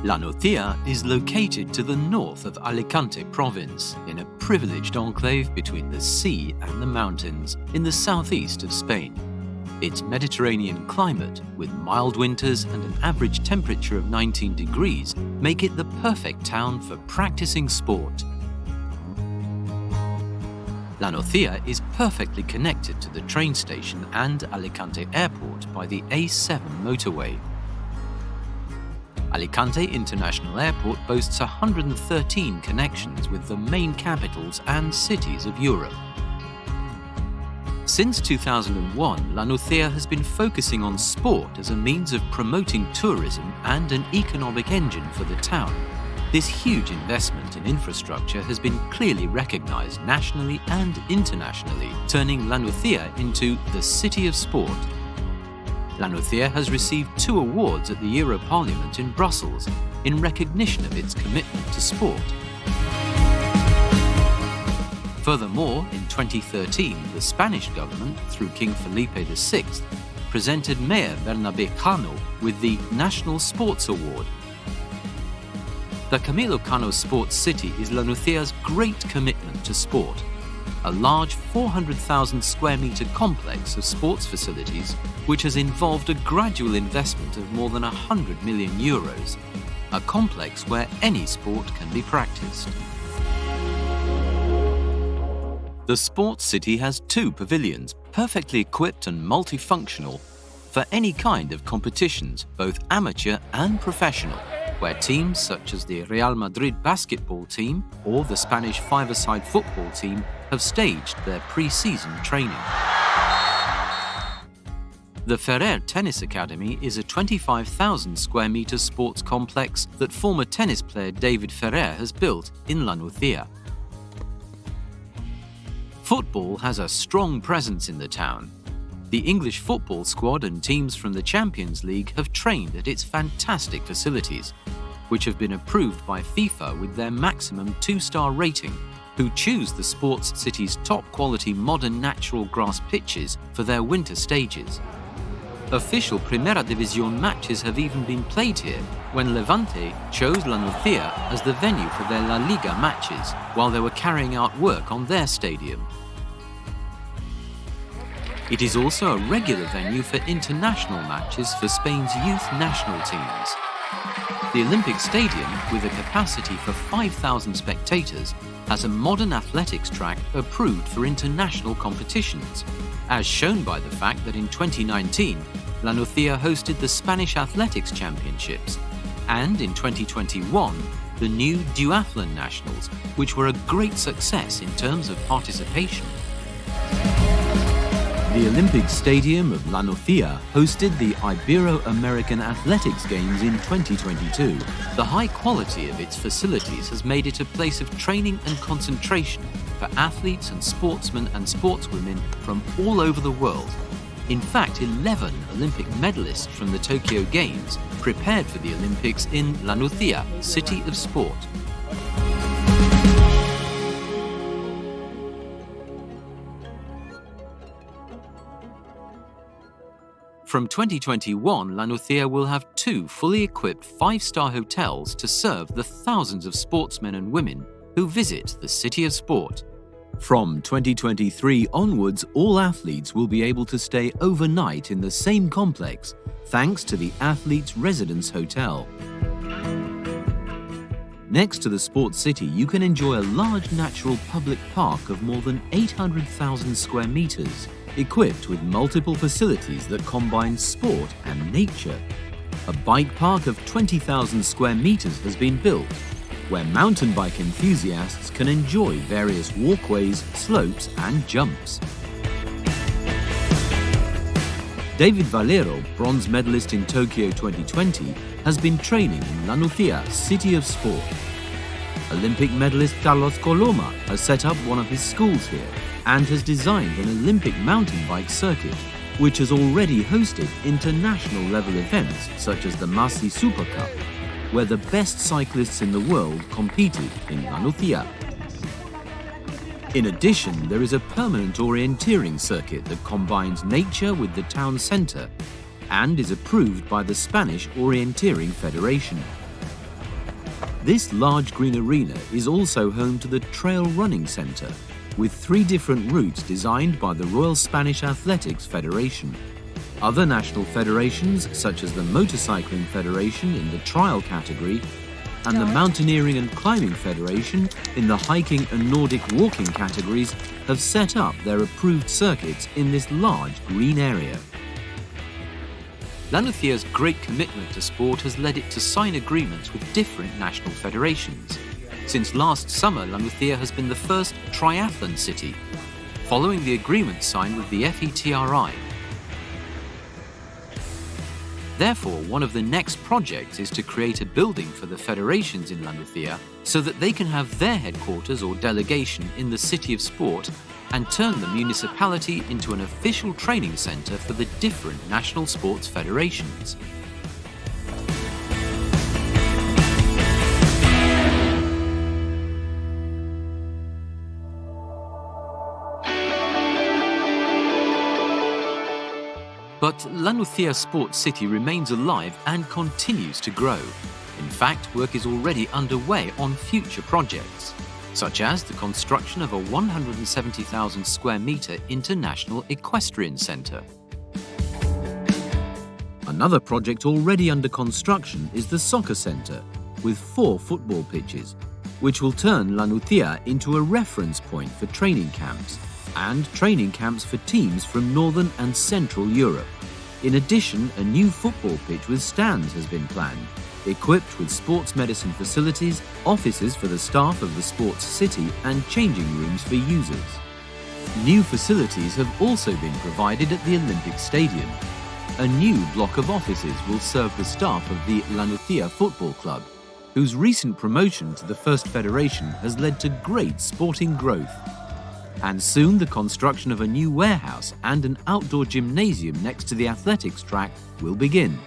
La Nucía is located to the north of Alicante province, in a privileged enclave between the sea and the mountains in the southeast of Spain. Its Mediterranean climate, with mild winters and an average temperature of 19 degrees, make it the perfect town for practicing sport. La Nucía is perfectly connected to the train station and Alicante Airport by the A7 motorway. Alicante International Airport boasts 113 connections with the main capitals and cities of Europe. Since 2001, La Nucía has been focusing on sport as a means of promoting tourism and an economic engine for the town. This huge investment in infrastructure has been clearly recognized nationally and internationally, turning La Nucía into the City of Sport. La Nucía has received 2 awards at the Euro Parliament in Brussels in recognition of its commitment to sport. Furthermore, in 2013, the Spanish government, through King Felipe VI, presented Mayor Bernabé Cano with the National Sports Award. The Camilo Cano Sports City is La Nucía's great commitment to sport. A large 400,000 square metre complex of sports facilities, which has involved a gradual investment of more than 100 million euros. A complex where any sport can be practiced. The sports city has 2 pavilions, perfectly equipped and multifunctional, for any kind of competitions, both amateur and professional, where teams such as the Real Madrid basketball team or the Spanish five-a-side football team have staged their pre-season training. The Ferrer Tennis Academy is a 25,000 square metre sports complex that former tennis player David Ferrer has built in La Nucía. Football has a strong presence in the town. The English football squad and teams from the Champions League have trained at its fantastic facilities, which have been approved by FIFA with their maximum 2-star rating, who choose the sports city's top-quality modern natural grass pitches for their winter stages. Official Primera División matches have even been played here, when Levante chose La Nucía as the venue for their La Liga matches while they were carrying out work on their stadium. It is also a regular venue for international matches for Spain's youth national teams. The Olympic Stadium, with a capacity for 5,000 spectators, has a modern athletics track approved for international competitions, as shown by the fact that in 2019, La Nucía hosted the Spanish Athletics Championships, and in 2021, the new Duathlon Nationals, which were a great success in terms of participation. The Olympic Stadium of La Nucía hosted the Ibero-American Athletics Games in 2022. The high quality of its facilities has made it a place of training and concentration for athletes and sportsmen and sportswomen from all over the world. In fact, 11 Olympic medalists from the Tokyo Games prepared for the Olympics in La Nucía, City of Sport. From 2021, La Nucía will have 2 fully equipped 5-star hotels to serve the thousands of sportsmen and women who visit the City of Sport. From 2023 onwards, all athletes will be able to stay overnight in the same complex, thanks to the Athletes' Residence Hotel. Next to the sports city, you can enjoy a large natural public park of more than 800,000 square meters, equipped with multiple facilities that combine sport and nature. A bike park of 20,000 square meters has been built, where mountain bike enthusiasts can enjoy various walkways, slopes, and jumps. David Valero, bronze medalist in Tokyo 2020, has been training in La Nucía, City of Sport. Olympic medalist Carlos Coloma has set up one of his schools here and has designed an Olympic mountain bike circuit, which has already hosted international-level events such as the Masi Super Cup, where the best cyclists in the world competed in La Nucía. In addition, there is a permanent orienteering circuit that combines nature with the town centre and is approved by the Spanish Orienteering Federation. This large green arena is also home to the Trail Running Centre, with 3 different routes designed by the Royal Spanish Athletics Federation. Other national federations, such as the Motorcycling Federation in the trial category and the Mountaineering and Climbing Federation in the hiking and Nordic walking categories, have set up their approved circuits in this large green area. Lanucia's great commitment to sport has led it to sign agreements with different national federations. Since last summer, Lanucia has been the first triathlon city, following the agreement signed with the FETRI. Therefore, one of the next projects is to create a building for the federations in Lanucia so that they can have their headquarters or delegation in the City of Sport and turn the municipality into an official training centre for the different national sports federations. But Lanucia Sports City remains alive and continues to grow. In fact, work is already underway on future projects, such as the construction of a 170,000 square metre international equestrian centre. Another project already under construction is the soccer centre, with 4 football pitches, which will turn Lanucia into a reference point for training camps and training camps for teams from Northern and Central Europe. In addition, a new football pitch with stands has been planned, equipped with sports medicine facilities, offices for the staff of the sports city and changing rooms for users. New facilities have also been provided at the Olympic Stadium. A new block of offices will serve the staff of the Lanucia Football Club, whose recent promotion to the First Federation has led to great sporting growth. And soon the construction of a new warehouse and an outdoor gymnasium next to the athletics track will begin.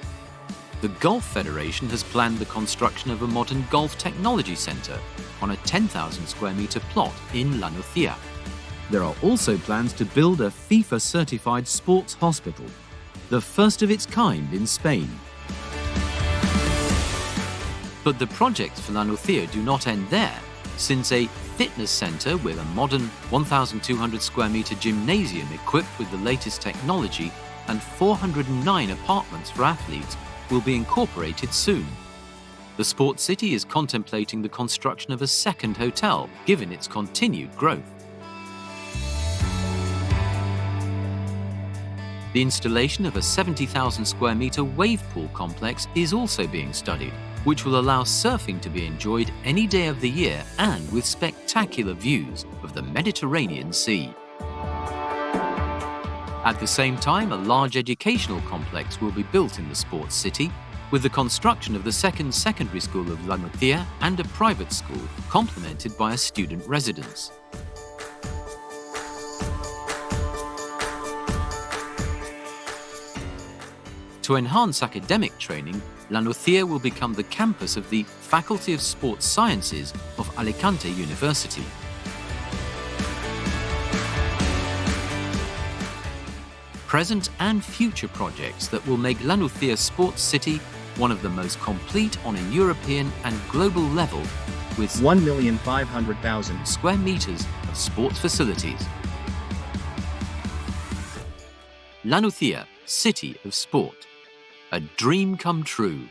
The Golf Federation has planned the construction of a modern golf technology centre on a 10,000 square metre plot in Lanucia. There are also plans to build a FIFA-certified sports hospital, the first of its kind in Spain. But the projects for Lanucia do not end there, since a fitness centre with a modern 1,200 square metre gymnasium equipped with the latest technology and 409 apartments for athletes will be incorporated soon. The Sports City is contemplating the construction of a second hotel, given its continued growth. The installation of a 70,000 square metre wave pool complex is also being studied, which will allow surfing to be enjoyed any day of the year and with spectacular views of the Mediterranean Sea. At the same time, a large educational complex will be built in the Sports City, with the construction of the second secondary school of Lanucia and a private school, complemented by a student residence. To enhance academic training, Lanucia will become the campus of the Faculty of Sports Sciences of Alicante University. Present and future projects that will make Lanucia Sports City one of the most complete on a European and global level, with 1,500,000 square meters of sports facilities. Lanucia, City of Sport. A dream come true.